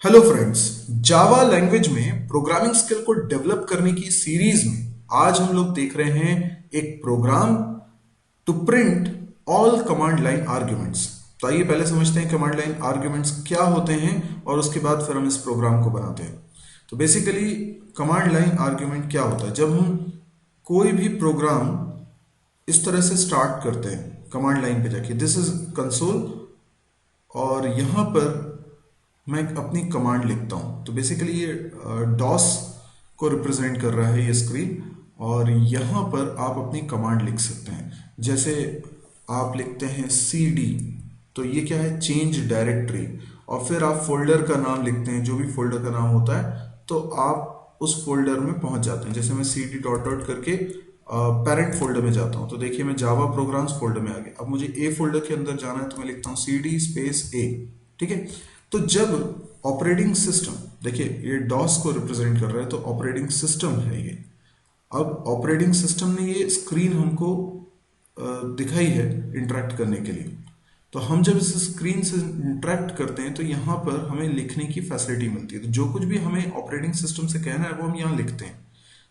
Hello friends. Java language में programming skill को develop करने की सीरीज में आज हम लोग देख रहे हैं एक program to print all command line arguments. तो आइए पहले समझते हैं कमांड लाइन आर्ग्यूमेंट्स क्या होते हैं और उसके बाद फिर हम इस प्रोग्राम को बनाते हैं। तो बेसिकली कमांड लाइन आर्ग्यूमेंट क्या होता है? जब हम कोई भी प्रोग्राम इस तरह से स्टार्ट करते हैं कमांड लाइन पे जाके, दिस इज कंसोल, और यहाँ पर मैं अपनी कमांड लिखता हूँ। तो बेसिकली ये डॉस को रिप्रेजेंट कर रहा है ये स्क्रीन, और यहाँ पर आप अपनी कमांड लिख सकते हैं। जैसे आप लिखते हैं cd, तो ये क्या है? Change directory. और फिर आप फोल्डर का नाम लिखते हैं, जो भी फोल्डर का नाम होता है, तो आप उस फोल्डर में पहुंच जाते हैं। जैसे मैं cd डॉट डॉट करके पेरेंट फोल्डर में जाता हूं, तो देखिए मैं जावा प्रोग्राम्स फोल्डर में आ गया। अब मुझे ए फोल्डर के अंदर जाना है, तो मैं लिखता हूं cd स्पेस ए। ठीक है। तो जब ऑपरेटिंग सिस्टम, देखिए ये डॉस को रिप्रेजेंट कर रहा है, तो ऑपरेटिंग सिस्टम है ये। अब ऑपरेटिंग सिस्टम ने ये स्क्रीन हमको दिखाई है इंटरेक्ट करने के लिए। तो हम जब इस स्क्रीन से इंटरेक्ट करते हैं, तो यहाँ पर हमें लिखने की फैसिलिटी मिलती है। तो जो कुछ भी हमें ऑपरेटिंग सिस्टम से कहना है, वो हम यहाँ लिखते हैं।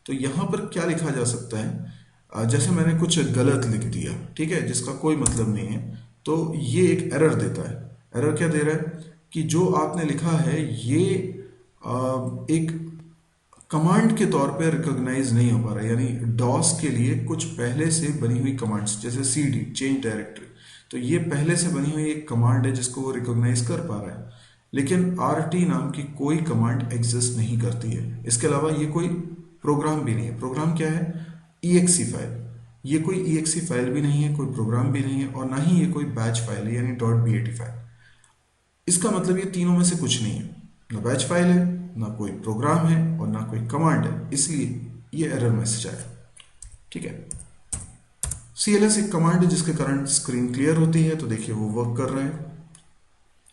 तो यहाँ पर क्या लिखा जा सकता है? जैसे मैंने कुछ गलत लिख दिया, ठीक है, जिसका कोई मतलब नहीं है, तो ये एक एरर देता है। एरर क्या दे रहा है? कि जो आपने लिखा है ये एक कमांड के तौर पे रिकॉग्नाइज नहीं हो पा रहा है। यानी डॉस के लिए कुछ पहले से बनी हुई कमांड्स, जैसे cd चेंज डायरेक्टरी, तो ये पहले से बनी हुई एक कमांड है जिसको वो रिकॉग्नाइज कर पा रहा है। लेकिन rt नाम की कोई कमांड एग्जिस्ट नहीं करती है। इसके अलावा ये कोई प्रोग्राम भी नहीं है। प्रोग्राम क्या है? exe file. ये कोई exe फाइल भी नहीं है, कोई प्रोग्राम भी नहीं है, और ना ही ये कोई बैच फाइल है, यानी .bat फाइल। इसका मतलब ये तीनों में से कुछ नहीं है। ना बैच फाइल है, ना कोई प्रोग्राम है, और ना कोई कमांड है, इसलिए ये एरर मैसेज आया। ठीक है। cls एक कमांड है जिसके कारण स्क्रीन क्लियर होती है, तो देखिए वो वर्क कर रहा है।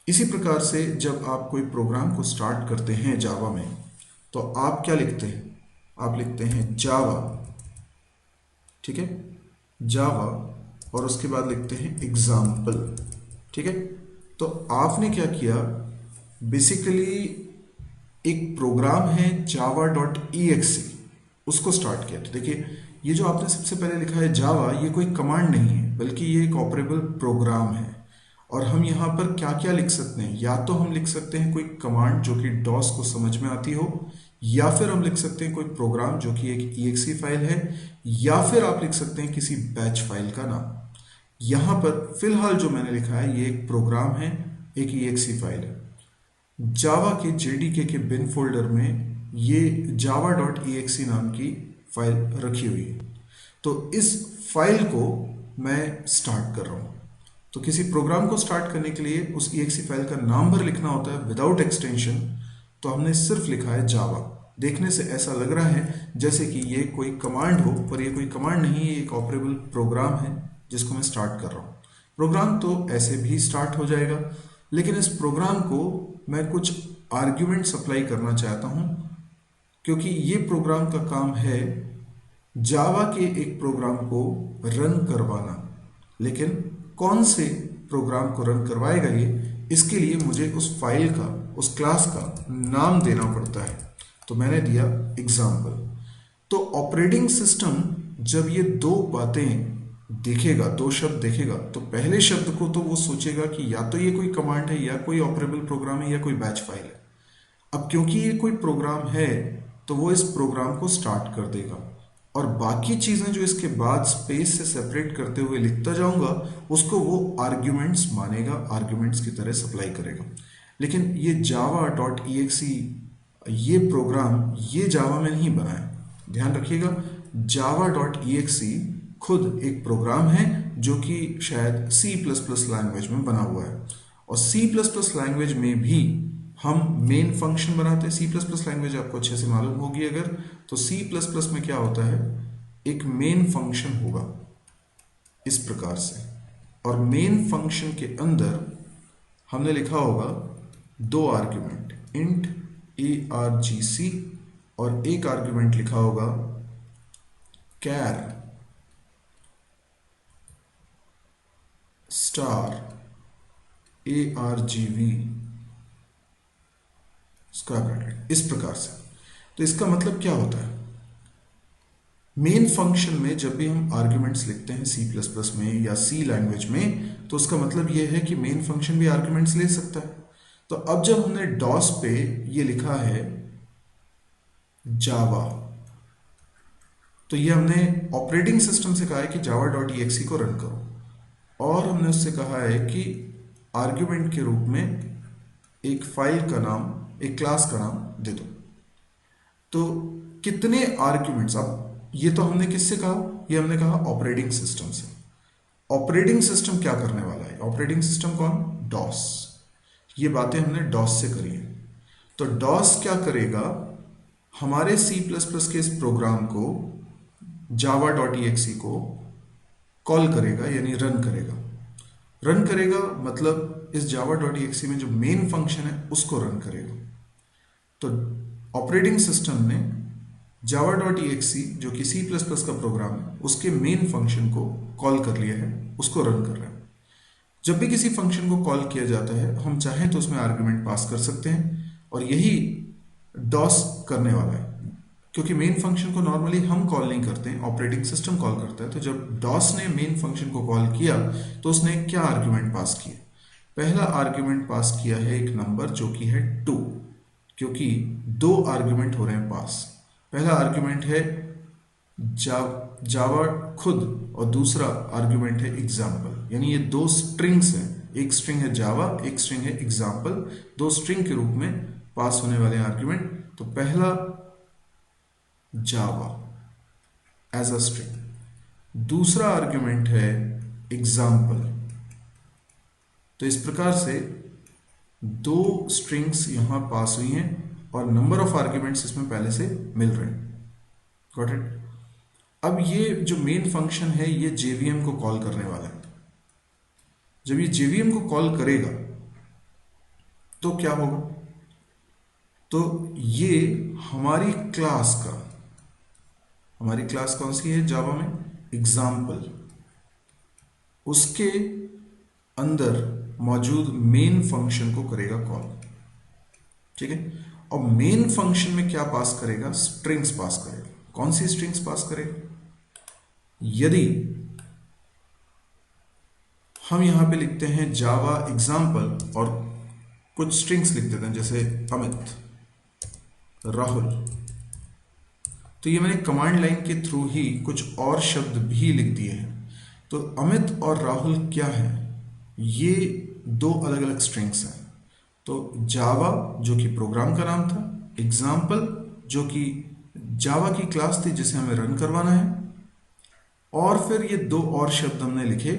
इसी प्रकार से जब आप कोई प्रोग्राम को स्टार्ट करते हैं जावा में, तो आप क्या लिखते हैं? आप लिखते हैं जावा, ठीक है, जावा, और उसके बाद लिखते हैं एग्जाम्पल। ठीक है। तो आपने क्या किया? बेसिकली एक प्रोग्राम है जावा डॉट exe, उसको स्टार्ट किया। तो देखिए ये जो आपने सबसे पहले लिखा है जावा, ये कोई कमांड नहीं है, बल्कि ये एक ऑपरेबल प्रोग्राम है। और हम यहाँ पर क्या क्या लिख सकते हैं? या तो हम लिख सकते हैं कोई कमांड जो कि डॉस को समझ में आती हो, या फिर हम लिख सकते हैं कोई प्रोग्राम जो कि एक exe फाइल है, या फिर आप लिख सकते हैं किसी बैच फाइल का नाम। यहाँ पर फिलहाल जो मैंने लिखा है ये एक प्रोग्राम है, एक exe फाइल है। जावा के जेडीके के बिन फोल्डर में ये जावा डॉट exe नाम की फाइल रखी हुई है। तो इस फाइल को मैं स्टार्ट कर रहा हूँ। तो किसी प्रोग्राम को स्टार्ट करने के लिए उस exe फाइल का नाम भर लिखना होता है विदाउट एक्सटेंशन। तो हमने सिर्फ लिखा है जावा। देखने से ऐसा लग रहा है जैसे कि ये कोई कमांड हो, पर ये कोई कमांड नहीं, ये एक ऑपरेबल प्रोग्राम है जिसको मैं स्टार्ट कर रहा हूँ। प्रोग्राम तो ऐसे भी स्टार्ट हो जाएगा, लेकिन इस प्रोग्राम को मैं कुछ आर्ग्यूमेंट सप्लाई करना चाहता हूँ, क्योंकि ये प्रोग्राम का काम है जावा के एक प्रोग्राम को रन करवाना। लेकिन कौन से प्रोग्राम को रन करवाएगा ये, इसके लिए मुझे उस फाइल का, उस क्लास का नाम देना पड़ता है। तो मैंने दिया एग्जाम्पल। तो ऑपरेटिंग सिस्टम जब ये दो बातें देखेगा, दो शब्द देखेगा, तो पहले शब्द को तो वो सोचेगा कि या तो ये कोई कमांड है, या कोई ऑपरेबल प्रोग्राम है, या कोई बैच फाइल है। अब क्योंकि ये कोई प्रोग्राम है, तो वो इस प्रोग्राम को स्टार्ट कर देगा, और बाकी चीजें जो इसके बाद स्पेस से सेपरेट करते हुए लिखता जाऊंगा, उसको वो आर्ग्यूमेंट्स मानेगा, आर्ग्यूमेंट्स की तरह सप्लाई करेगा। लेकिन ये जावा डॉट exe, ये प्रोग्राम ये जावा में नहीं बना है। ध्यान रखिएगा, जावा डॉट exe खुद एक प्रोग्राम है जो कि शायद सी प्लस प्लस लैंग्वेज में बना हुआ है। और सी प्लस प्लस लैंग्वेज में भी हम मेन फंक्शन बनाते हैं। सी प्लस प्लस लैंग्वेज आपको अच्छे से मालूम होगी अगर, तो सी प्लस प्लस में क्या होता है? एक मेन फंक्शन होगा इस प्रकार से, और मेन फंक्शन के अंदर हमने लिखा होगा दो आर्ग्यूमेंट, इंट argc, और एक आर्ग्यूमेंट लिखा होगा कैर स्टार argv। स्क्वायर ब्रैकेट इस प्रकार से। तो इसका मतलब क्या होता है, मेन फंक्शन में जब भी हम आर्ग्यूमेंट्स लिखते हैं सी प्लस प्लस में या सी लैंग्वेज में, तो उसका मतलब यह है कि मेन फंक्शन भी आर्ग्यूमेंट्स ले सकता है। तो अब जब हमने डॉस पे ये लिखा है जावा, तो ये हमने ऑपरेटिंग सिस्टम से कहा है कि java.exe को रन करो, और हमने उससे कहा है कि आर्ग्यूमेंट के रूप में एक फाइल का नाम, एक क्लास का नाम दे दो। तो कितने आर्ग्यूमेंट्स, अब ये तो हमने किससे कहा, ये हमने कहा ऑपरेटिंग सिस्टम से। ऑपरेटिंग सिस्टम क्या करने वाला है, ऑपरेटिंग सिस्टम कौन, डॉस। ये बातें हमने डॉस से करी है। तो डॉस क्या करेगा, हमारे सी प्लस प्लस के इस प्रोग्राम को java.exe को कॉल करेगा, यानी रन करेगा। रन करेगा मतलब इस java.exe में जो मेन फंक्शन है उसको रन करेगा। तो ऑपरेटिंग सिस्टम ने java.exe जो कि सी प्लस प्लस का प्रोग्राम है उसके मेन फंक्शन को कॉल कर लिया है, उसको रन कर रहा है। जब भी किसी फंक्शन को कॉल किया जाता है, हम चाहें तो उसमें आर्ग्यूमेंट पास कर सकते हैं, और यही डॉस करने वाला है। क्योंकि मेन फंक्शन को नॉर्मली हम कॉल नहीं करते हैं, ऑपरेटिंग सिस्टम कॉल करता है। तो जब डॉस ने मेन फंक्शन को कॉल किया तो उसने क्या आर्ग्यूमेंट पास किया, पहला आर्ग्यूमेंट पास किया है एक नंबर जो कि है 2, क्योंकि 2 आर्ग्यूमेंट हो रहे हैं पास। पहला आर्ग्यूमेंट है जावा खुद और दूसरा आर्ग्यूमेंट है एग्जाम्पल, यानी ये 2 स्ट्रिंग्स हैं, एक स्ट्रिंग है जावा, एक स्ट्रिंग है एग्जाम्पल, 2 स्ट्रिंग के रूप में पास होने वाले आर्ग्यूमेंट। तो पहला जावा एज अ स्ट्रिंग, दूसरा आर्ग्यूमेंट है एग्जाम्पल। तो इस प्रकार से 2 स्ट्रिंग्स यहां पास हुई हैं और नंबर ऑफ आर्ग्यूमेंट्स इसमें पहले से मिल रहे हैं। Got it. अब ये जो मेन फंक्शन है ये जेवीएम को कॉल करने वाला है। जब ये जेवीएम को कॉल करेगा तो क्या होगा, तो ये हमारी क्लास का, हमारी क्लास कौन सी है जावा में, एग्जाम्पल, उसके अंदर मौजूद मेन फंक्शन को करेगा कॉल। ठीक है। और मेन फंक्शन में क्या पास करेगा, स्ट्रिंग्स पास करेगा। कौन सी स्ट्रिंग्स पास करेगा, यदि हम यहां पे लिखते हैं जावा एग्जाम्पल और कुछ स्ट्रिंग्स लिख देते हैं जैसे अमित, राहुल, तो ये मैंने कमांड लाइन के थ्रू ही कुछ और शब्द भी लिख दिए हैं। तो अमित और राहुल क्या है, ये 2 अलग अलग स्ट्रिंग्स हैं। तो जावा जो कि प्रोग्राम का नाम था, एग्जाम्पल जो कि जावा की क्लास थी जिसे हमें रन करवाना है, और फिर ये 2 और शब्द हमने लिखे।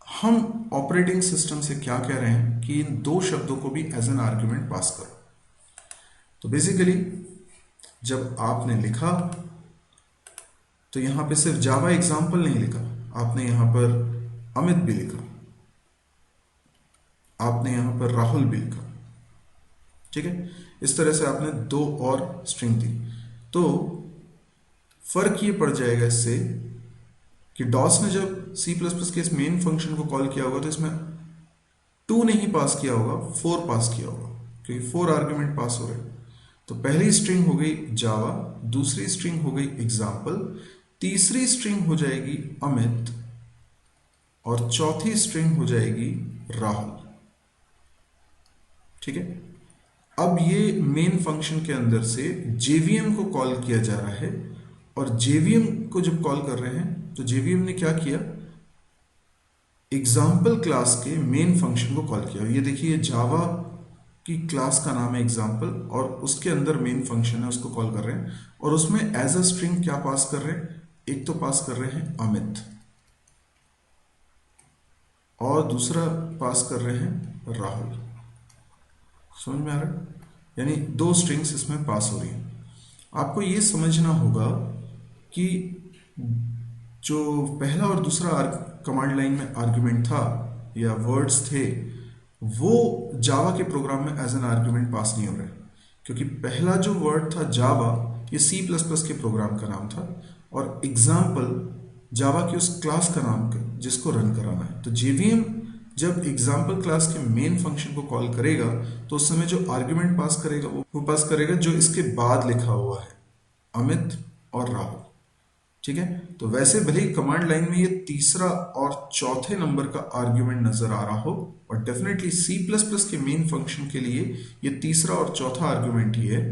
हम ऑपरेटिंग सिस्टम से क्या कह रहे हैं कि इन 2 शब्दों को भी एज एन आर्ग्यूमेंट पास करो। तो बेसिकली जब आपने लिखा तो यहां पे सिर्फ जावा एग्जाम्पल नहीं लिखा, आपने यहां पर अमित भी लिखा, आपने यहां पर राहुल भी लिखा। ठीक है, इस तरह से आपने 2 और स्ट्रिंग दी। तो फर्क ये पड़ जाएगा इससे कि डॉस ने जब सी प्लस प्लस के इस मेन फंक्शन को कॉल किया होगा तो इसमें 2 नहीं पास किया होगा, 4 पास किया होगा, क्योंकि 4 आर्ग्यूमेंट पास हो रहे हैं। तो पहली स्ट्रिंग हो गई जावा, दूसरी स्ट्रिंग हो गई एग्जाम्पल, तीसरी स्ट्रिंग हो जाएगी अमित, और चौथी स्ट्रिंग हो जाएगी राहुल। ठीक है। अब ये मेन फंक्शन के अंदर से जेवीएम को कॉल किया जा रहा है, और जेवीएम को जब कॉल कर रहे हैं तो जेवीएम ने क्या किया, एग्जाम्पल क्लास के मेन फंक्शन को कॉल किया। ये देखिए जावा की क्लास का नाम है एग्जाम्पल और उसके अंदर मेन फंक्शन है, उसको कॉल कर रहे हैं, और उसमें एज अ स्ट्रिंग क्या पास कर रहे हैं, एक तो पास कर रहे हैं अमित और दूसरा पास कर रहे हैं राहुल। समझ में आ रहा है, यानी 2 स्ट्रिंग्स इसमें पास हो रही है। आपको ये समझना होगा कि जो पहला और दूसरा कमांड लाइन में आर्ग्यूमेंट था या वर्ड्स थे, वो जावा के प्रोग्राम में एज एन आर्ग्यूमेंट पास नहीं हो रहे, क्योंकि पहला जो वर्ड था जावा, ये सी प्लस प्लस के प्रोग्राम का नाम था, और एग्जाम्पल जावा की उस क्लास का नाम जिसको रन कराना है। तो जेवीएम जब एग्जाम्पल क्लास के मेन फंक्शन को कॉल करेगा तो उस समय जो आर्ग्यूमेंट पास करेगा वो पास करेगा जो इसके बाद लिखा हुआ है, अमित और राहुल। ठीक है, तो वैसे भले ही कमांड लाइन में ये तीसरा और चौथे नंबर का आर्ग्यूमेंट नजर आ रहा हो, और डेफिनेटली सी प्लस प्लस के मेन फंक्शन के लिए ये तीसरा और चौथा आर्ग्यूमेंट ही है,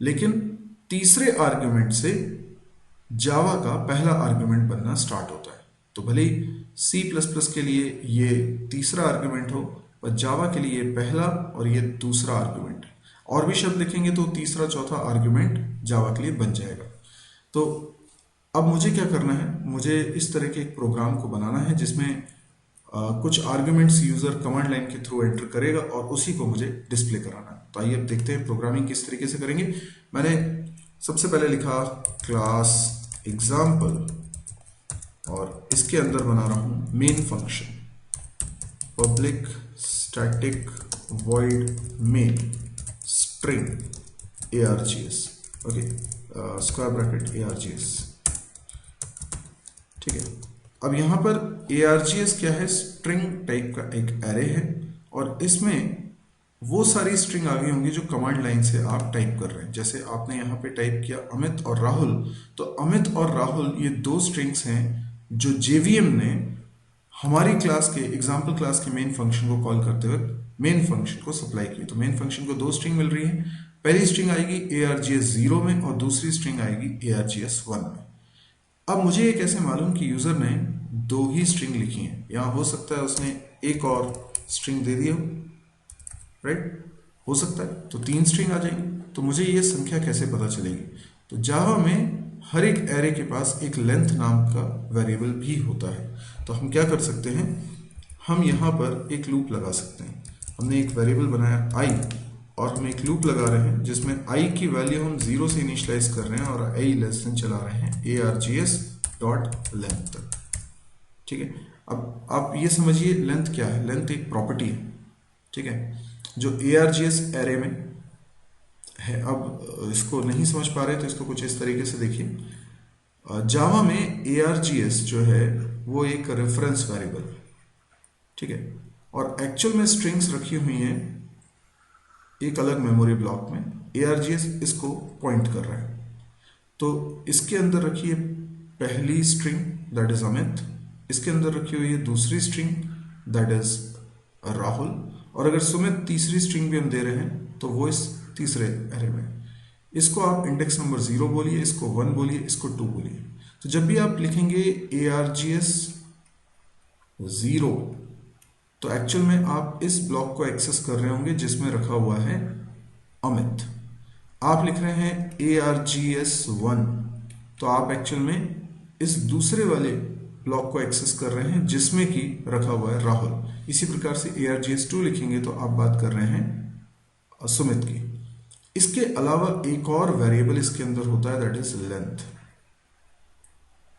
लेकिन तीसरे आर्ग्यूमेंट से जावा का पहला आर्ग्यूमेंट बनना स्टार्ट होता है। तो भले ही सी प्लस प्लस के लिए ये तीसरा आर्ग्यूमेंट हो, पर जावा के लिए पहला और ये दूसरा आर्ग्यूमेंट। और भी शब्द लिखेंगे तो तीसरा चौथा आर्ग्यूमेंट जावा के लिए बन जाएगा। तो अब मुझे क्या करना है, मुझे इस तरह के एक प्रोग्राम को बनाना है जिसमें कुछ आर्ग्यूमेंट्स यूजर कमांड लाइन के थ्रू एंटर करेगा और उसी को मुझे डिस्प्ले कराना है। तो आइए अब देखते हैं प्रोग्रामिंग किस तरीके से करेंगे। मैंने सबसे पहले लिखा क्लास एग्जाम्पल और इसके अंदर बना रहा हूं main function, public static void main string args, okay, square bracket args। ठीक है, अब यहां पर args क्या है, स्ट्रिंग टाइप का एक एरे है, और इसमें वो सारी स्ट्रिंग आ गई होंगी जो कमांड लाइन से आप टाइप कर रहे हैं। जैसे आपने यहाँ पे टाइप किया अमित और राहुल, तो अमित और राहुल ये दो स्ट्रिंग्स हैं जो JVM ने हमारी क्लास के एग्जाम्पल क्लास के मेन फंक्शन को कॉल करते हुए मेन फंक्शन को सप्लाई की। तो मेन फंक्शन को दो स्ट्रिंग मिल रही है, पहली स्ट्रिंग आएगी args 0 में और दूसरी स्ट्रिंग आएगी args 1 में। अब मुझे ये कैसे मालूम कि यूजर ने दो ही स्ट्रिंग लिखी हैं? यहाँ हो सकता है उसने एक और स्ट्रिंग दे दिया, राइट, हो सकता है तो तीन स्ट्रिंग आ जाएंगी। तो मुझे ये संख्या कैसे पता चलेगी? तो जावा में हर एक एरे के पास एक लेंथ नाम का वेरिएबल भी होता है। तो हम क्या कर सकते हैं, हम यहाँ पर एक लूप लगा सकते हैं। हमने एक वेरिएबल बनाया i और हम एक लूप लगा रहे हैं जिसमें i की वैल्यू हम 0 से इनिशियलाइज कर रहे हैं और i लेस देन चला रहे हैं args डॉट लेंथ तक। ठीक है, अब आप ये समझिए लेंथ क्या है। लेंथ एक प्रॉपर्टी है, ठीक है, जो args एरे में है। अब इसको नहीं समझ पा रहे तो इसको कुछ इस तरीके से देखिए। जावा में args जो है वो एक रेफरेंस वेरिएबल है, ठीक है, और एक्चुअल में स्ट्रिंग्स रखी हुई हैं एक अलग मेमोरी ब्लॉक में। args इसको पॉइंट कर रहा है, तो इसके अंदर रखी है पहली स्ट्रिंग दैट इज अमित, इसके अंदर रखी हुई है दूसरी स्ट्रिंग दैट इज राहुल, और अगर सुमित तीसरी स्ट्रिंग भी हम दे रहे हैं तो वो इस तीसरे एरे में। इसको आप इंडेक्स नंबर 0 बोलिए, इसको 1 बोलिए, इसको 2 बोलिए। तो जब भी आप लिखेंगे args 0 तो एक्चुअल में आप इस ब्लॉक को एक्सेस कर रहे होंगे जिसमें रखा हुआ है अमित। आप लिख रहे हैं args 1 तो आप एक्चुअल में इस दूसरे वाले ब्लॉक को एक्सेस कर रहे हैं जिसमें कि रखा हुआ है राहुल। इसी प्रकार से args 2 लिखेंगे तो आप बात कर रहे हैं सुमित की। इसके अलावा एक और वेरिएबल इसके अंदर होता है दैट इज लेंथ।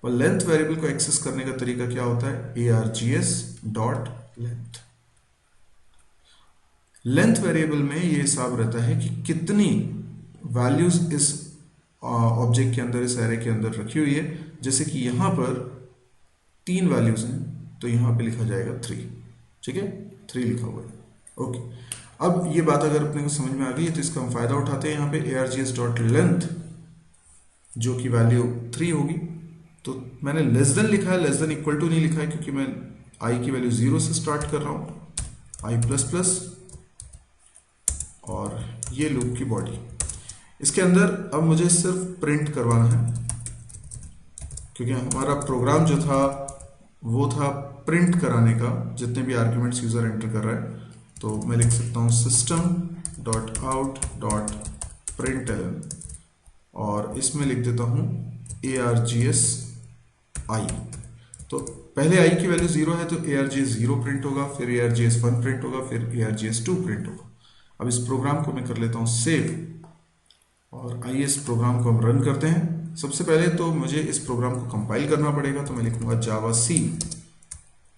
और लेंथ वेरिएबल को एक्सेस करने का तरीका क्या होता है, args dot length. Length variable में ये हिसाब रहता है कि कितनी वैल्यूज इस ऑब्जेक्ट के अंदर, इस एरे के अंदर रखी हुई है। जैसे कि यहां पर 3 वैल्यूज हैं तो यहां पे लिखा जाएगा 3, ठीक है, 3 लिखा हुआ है। ओके, अब ये बात अगर अपने को समझ में आ गई है तो इसका हम फायदा उठाते हैं। यहाँ पे args डॉट लेंथ जो कि वैल्यू 3 होगी, तो मैंने लेस देन लिखा है, लेस देन इक्वल टू नहीं लिखा है क्योंकि मैं i की वैल्यू 0 से स्टार्ट कर रहा हूं, i प्लस प्लस, और ये लूप की बॉडी। इसके अंदर अब मुझे सिर्फ प्रिंट करवाना है क्योंकि हमारा प्रोग्राम जो था वो था प्रिंट कराने का जितने भी आर्ग्यूमेंट्स यूजर एंटर कर रहा है। तो मैं लिख सकता हूँ system dot out dot println और इसमें लिख देता हूँ args i। तो पहले i की वैल्यू 0 है तो args 0 प्रिंट होगा, फिर args 1 प्रिंट होगा, फिर args 2 प्रिंट होगा। अब इस प्रोग्राम को मैं कर लेता हूँ सेव और आइए इस प्रोग्राम को हम रन करते हैं। सबसे पहले तो मुझे इस प्रोग्राम को कंपाइल करना पड़ेगा, तो मैं लिखूंगा जावा सी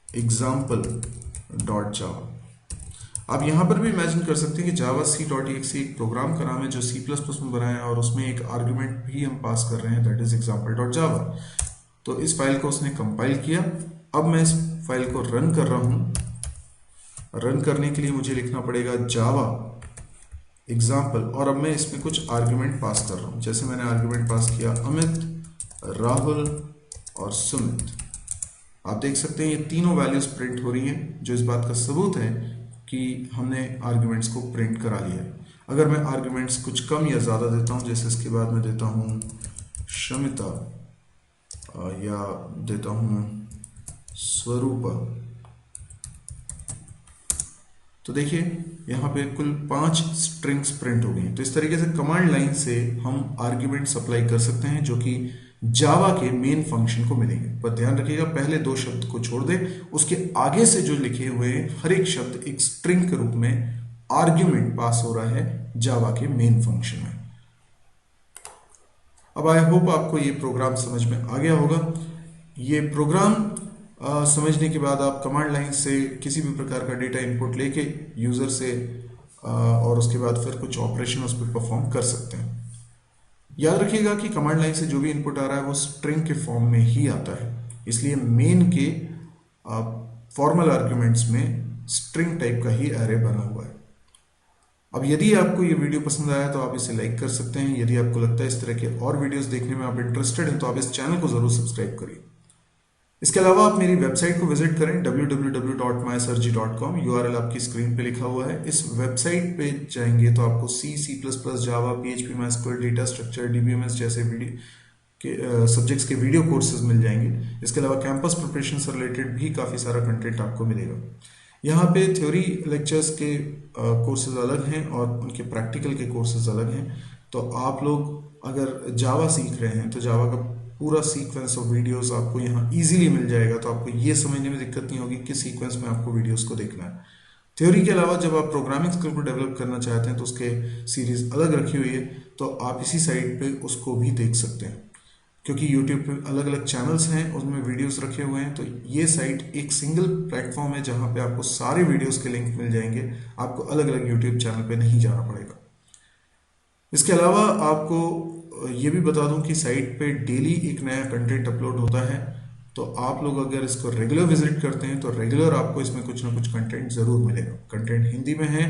एग्जाम्पल डॉट जावा। आप यहां पर भी इमेजिन कर सकते हैं कि जावा सी डॉट एक्स एक प्रोग्राम का नाम है जो C++ में बनाया है और उसमें एक आर्ग्यूमेंट भी हम पास कर रहे हैं दैट इज एग्जाम्पल डॉट जावा। तो इस फाइल को उसने कंपाइल किया। अब मैं इस फाइल को रन कर रहा हूं रन करने के लिए मुझे लिखना पड़ेगा जावा एग्जाम्पल, और अब मैं इसमें कुछ आर्ग्यूमेंट पास कर रहा हूँ। जैसे मैंने आर्ग्यूमेंट पास किया अमित, राहुल और सुमित। आप देख सकते हैं ये तीनों वैल्यूज प्रिंट हो रही हैं, जो इस बात का सबूत है कि हमने आर्ग्यूमेंट्स को प्रिंट करा लिया है। अगर मैं आर्ग्यूमेंट्स कुछ कम या ज़्यादा देता हूँ, जैसे इसके बाद मैं देता हूँ शमिता या देता हूँ स्वरूपा, तो देखिए यहाँ पे कुल 5 स्ट्रिंग्स प्रिंट हो गई। तो इस तरीके से कमांड लाइन से हम आर्ग्यूमेंट्स अप्लाई कर सकते हैं, जो कि जावा के मेन फंक्शन को मिलेंगे। पर ध्यान रखिएगा पहले 2 शब्द को छोड़ दे, उसके आगे से जो लिखे हुए हर एक शब्द एक स्ट्रिंग के रूप में आर्ग्यूमेंट पास हो रहा है जावा के मेन फंक्शन में। अब आई होप आपको ये प्रोग्राम समझ में आ गया होगा। ये प्रोग्राम समझने के बाद आप कमांड लाइन से किसी भी प्रकार का डेटा इनपुट लेके यूजर से और उसके बाद फिर कुछ ऑपरेशन उस पर परफॉर्म कर सकते हैं। याद रखिएगा कि कमांड लाइन से जो भी इनपुट आ रहा है वो स्ट्रिंग के फॉर्म में ही आता है, इसलिए मेन के फॉर्मल आर्ग्यूमेंट्स में स्ट्रिंग टाइप का ही एरे बना हुआ है। अब यदि आपको ये वीडियो पसंद आया तो आप इसे लाइक कर सकते हैं। यदि आपको लगता है इस तरह के और वीडियोस देखने में आप इंटरेस्टेड हैं तो आप इस चैनल को जरूर सब्सक्राइब करिए। इसके अलावा आप मेरी वेबसाइट को विजिट करें www.mysirji.com। यूआरएल आपकी स्क्रीन पे लिखा हुआ है। इस वेबसाइट पे जाएंगे तो आपको C++, जावा, PHP, MySQL, data structure, DBMS जैसे वीडियो के सब्जेक्ट्स के वीडियो कोर्सेज मिल जाएंगे। इसके अलावा कैंपस प्रिपरेशन से रिलेटेड भी काफ़ी सारा कंटेंट आपको मिलेगा। यहाँ पे थ्योरी लेक्चर्स के कोर्सेज अलग हैं और उनके प्रैक्टिकल के कोर्सेज अलग हैं। तो आप लोग अगर जावा सीख रहे हैं तो जावा का पूरा सीक्वेंस ऑफ वीडियोस आपको यहाँ इजीली मिल जाएगा, तो आपको ये समझने में दिक्कत नहीं होगी किस सीक्वेंस में आपको वीडियोस को देखना है। थ्योरी के अलावा जब आप प्रोग्रामिंग स्किल को डेवलप करना चाहते हैं तो उसके सीरीज अलग रखी हुई है, तो आप इसी साइट पे उसको भी देख सकते हैं, क्योंकि यूट्यूब पे अलग अलग चैनल्स हैं उसमें वीडियोस रखे हुए हैं। तो ये साइट एक सिंगल प्लेटफॉर्म है जहाँ पे आपको सारे वीडियोस के लिंक मिल जाएंगे, आपको अलग अलग यूट्यूब चैनल पे नहीं जाना पड़ेगा। इसके अलावा आपको ये भी बता दूं कि साइट पे डेली एक नया कंटेंट अपलोड होता है, तो आप लोग अगर इसको रेगुलर विजिट करते हैं तो रेगुलर आपको इसमें कुछ ना कुछ कंटेंट जरूर मिलेगा। कंटेंट हिंदी में है,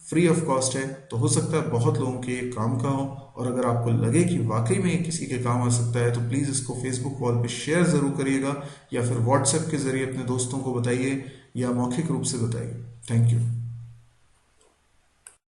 फ्री ऑफ कॉस्ट है, तो हो सकता है बहुत लोगों के ये काम का हो, और अगर आपको लगे कि वाकई में ये किसी के काम आ सकता है तो प्लीज़ इसको फेसबुक वॉल पे शेयर ज़रूर करिएगा, या फिर व्हाट्सएप के ज़रिए अपने दोस्तों को बताइए या मौखिक रूप से बताइए। Thank you.